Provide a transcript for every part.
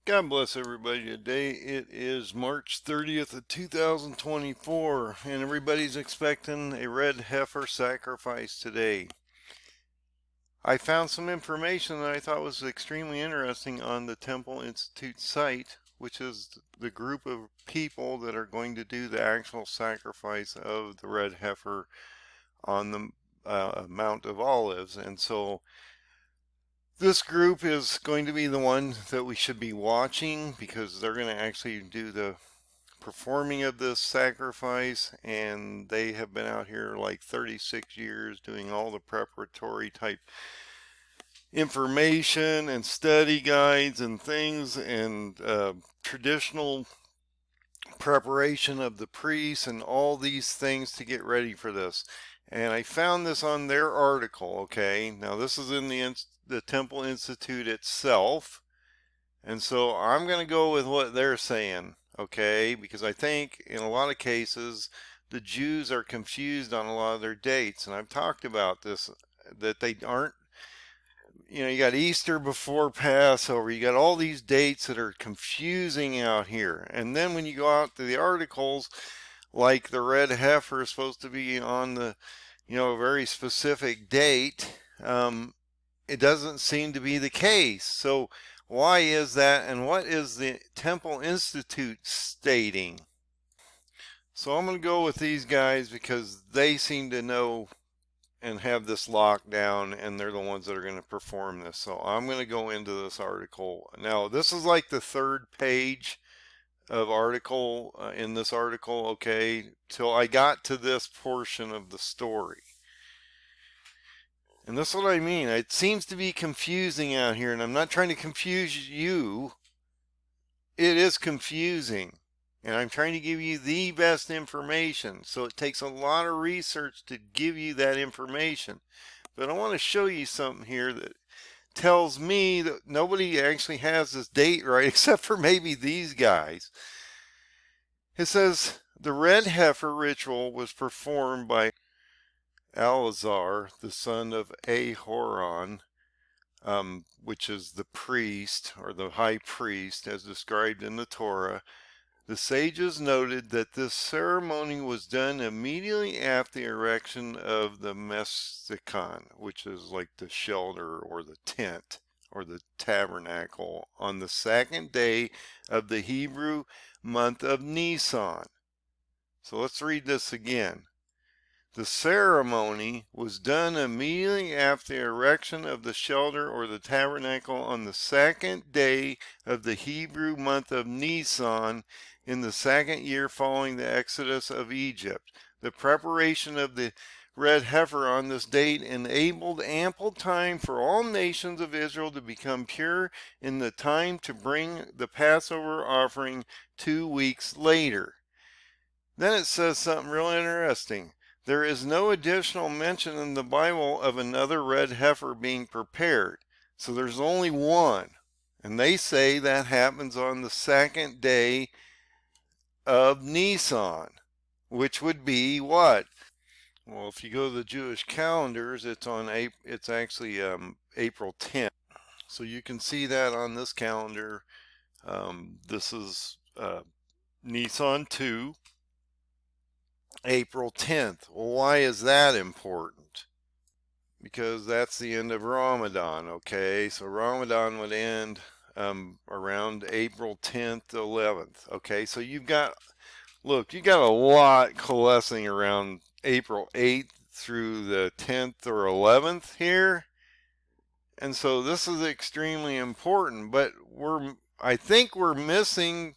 God bless everybody today. It is March 30th of 2024, and everybody's expecting a red heifer sacrifice today. I found some information that I thought was extremely interesting on the Temple Institute site, which is the group of people that are going to do the actual sacrifice of the red heifer on the Mount of Olives. And so this group is going to be the one that we should be watching because they're going to actually do the performing of this sacrifice, and they have been out here like 36 years doing all the preparatory type information and study guides and things and traditional preparation of the priests and all these things to get ready for this. And I found this on their article. Okay, now this is in the Temple Institute itself, and so I'm going to go with what they're saying, okay, because I think in a lot of cases the Jews are confused on a lot of their dates, and I've talked about this, that they aren't, you got Easter before Passover, you got all these dates that are confusing out here. And then when you go out to the articles, like the red heifer is supposed to be on the, a very specific date, it doesn't seem to be the case. So why is that, and what is the Temple Institute stating? So I'm going to go with these guys because they seem to know and have this locked down, and they're the ones that are going to perform this. So I'm going to go into this article. Now, this is like the third page of article in this article, okay, till I got to this portion of the story. And that's what I mean. It seems to be confusing out here, and I'm not trying to confuse you. It is confusing, and I'm trying to give you the best information. So it takes a lot of research to give you that information. But I want to show you something here that tells me that nobody actually has this date right, except for maybe these guys. It says the red heifer ritual was performed by Elazar, the son of Aharon, which is the priest or the high priest as described in the Torah. The sages noted that this ceremony was done immediately after the erection of the Mishkan, which is like the shelter or the tent or the tabernacle, on the second day of the Hebrew month of Nisan. So let's read this again. The ceremony was done immediately after the erection of the shelter or the tabernacle on the second day of the Hebrew month of Nisan in the second year following the exodus of Egypt. The preparation of the red heifer on this date enabled ample time for all nations of Israel to become pure in the time to bring the Passover offering 2 weeks later. Then it says something real interesting. There is no additional mention in the Bible of another red heifer being prepared. So there's only one. And they say that happens on the second day of Nisan, which would be what? Well, if you go to the Jewish calendars, it's actually April 10th. So you can see that on this calendar. This is Nisan 2. April 10th. Well, why is that important? Because that's the end of Ramadan, okay? So Ramadan would end around April 10th to 11th, okay? So you got a lot coalescing around April 8th through the 10th or 11th here. And so this is extremely important, but I think we're missing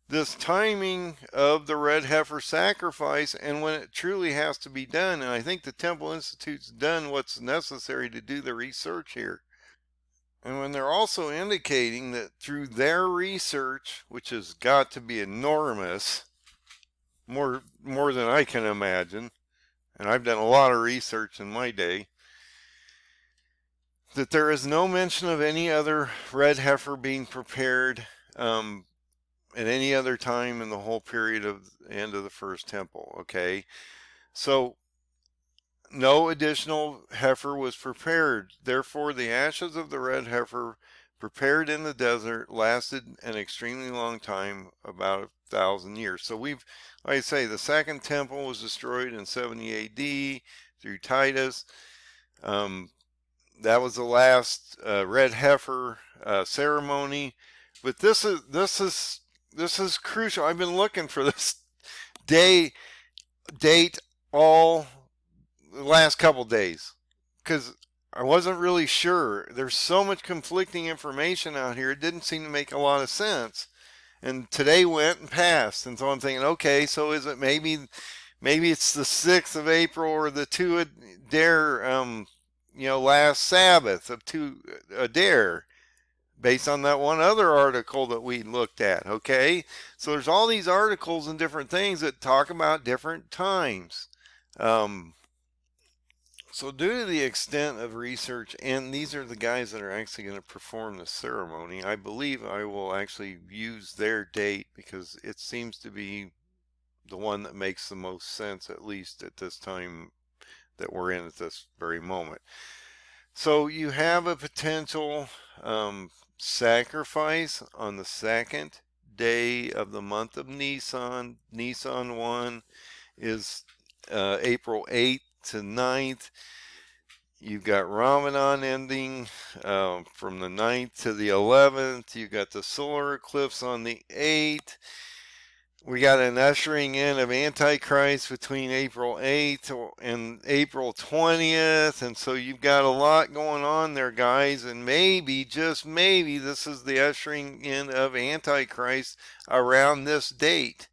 this timing of the red heifer sacrifice and when it truly has to be done. And I think the Temple Institute's done what's necessary to do the research here. And when they're also indicating that through their research, which has got to be enormous, more than I can imagine, and I've done a lot of research in my day, that there is no mention of any other red heifer being prepared at any other time in the whole period of the end of the first temple, okay? So no additional heifer was prepared. Therefore, the ashes of the red heifer prepared in the desert, lasted an extremely long time, about 1,000 years. So like I say, the second temple was destroyed in 70 AD through Titus. That was the last red heifer ceremony. But this is crucial. I've been looking for this date all the last couple days because I wasn't really sure. There's so much conflicting information out here. It didn't seem to make a lot of sense. And today went and passed, and so I'm thinking, okay, so is it maybe it's the 6th of April or the two Adair, last Sabbath of two Adair, based on that one other article that we looked at. Okay, so there's all these articles and different things that talk about different times. So due to the extent of research, and these are the guys that are actually going to perform the ceremony, I believe I will actually use their date because it seems to be the one that makes the most sense, at least at this time that we're in at this very moment. So you have a potential sacrifice on the second day of the month of Nisan. Nisan 1 is April 8th to 9th. You've got Ramadan ending from the 9th to the 11th. You've got the solar eclipse on the 8th. We got an ushering in of Antichrist between April 8th and April 20th. And so you've got a lot going on there, guys. And maybe, just maybe, this is the ushering in of Antichrist around this date.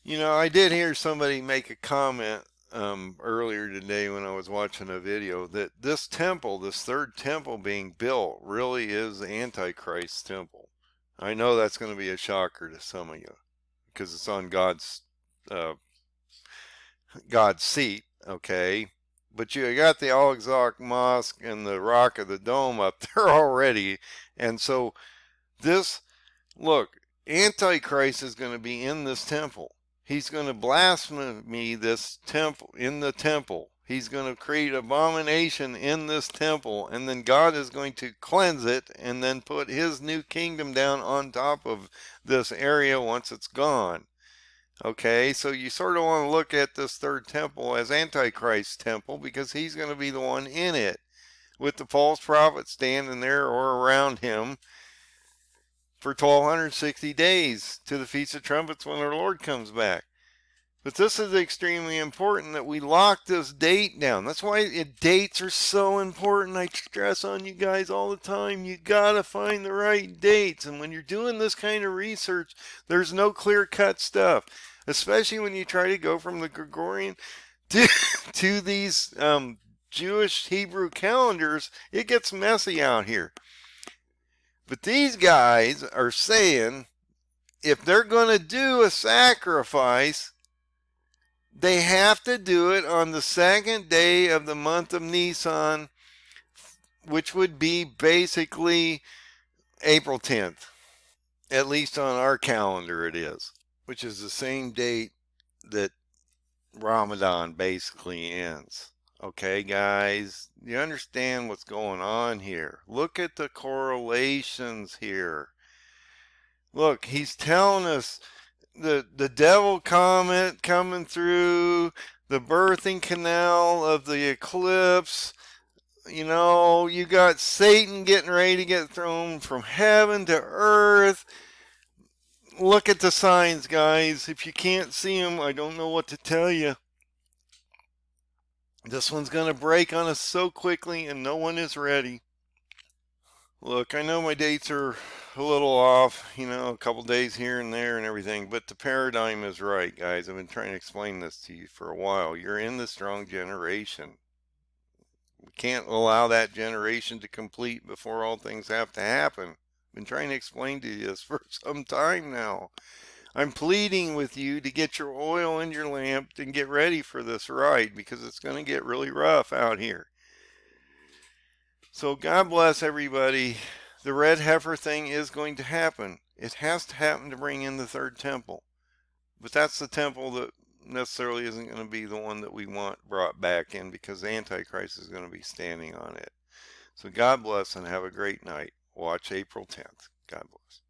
I did hear somebody make a comment earlier today when I was watching a video that this temple, this third temple being built, really is Antichrist's temple. I know that's going to be a shocker to some of you because it's on God's seat, okay? But you got the Al-Aqsa Mosque and the Rock of the Dome up there already, and so Antichrist is going to be in this temple. He's going to blaspheme this temple, in the temple. He's going to create abomination in this temple, and then God is going to cleanse it and then put his new kingdom down on top of this area once it's gone. Okay, so you sort of want to look at this third temple as Antichrist's temple because he's going to be the one in it with the false prophet standing there or around him for 1260 days to the Feast of Trumpets when our Lord comes back. But this is extremely important that we lock this date down. That's why dates are so important. I stress on you guys all the time. You gotta find the right dates. And when you're doing this kind of research, there's no clear-cut stuff. Especially when you try to go from the Gregorian to these Jewish Hebrew calendars, it gets messy out here. But these guys are saying if they're going to do a sacrifice, they have to do it on the second day of the month of Nisan, which would be basically April 10th. At least on our calendar it is, which is the same date that Ramadan basically ends. Okay, guys, you understand what's going on here. Look at the correlations here. Look, he's telling us the devil comet coming through, the birthing canal of the eclipse. You got Satan getting ready to get thrown from heaven to earth. Look at the signs, guys. If you can't see them, I don't know what to tell you. This one's going to break on us so quickly, and no one is ready. Look, I know my dates are a little off, a couple days here and there and everything, but the paradigm is right, guys. I've been trying to explain this to you for a while. You're in the strong generation. We can't allow that generation to complete before all things have to happen. I've been trying to explain to you this for some time now. I'm pleading with you to get your oil in your lamp and get ready for this ride because it's going to get really rough out here. So God bless everybody. The red heifer thing is going to happen. It has to happen to bring in the third temple. But that's the temple that necessarily isn't going to be the one that we want brought back in because the Antichrist is going to be standing on it. So God bless and have a great night. watch April 10th. God bless.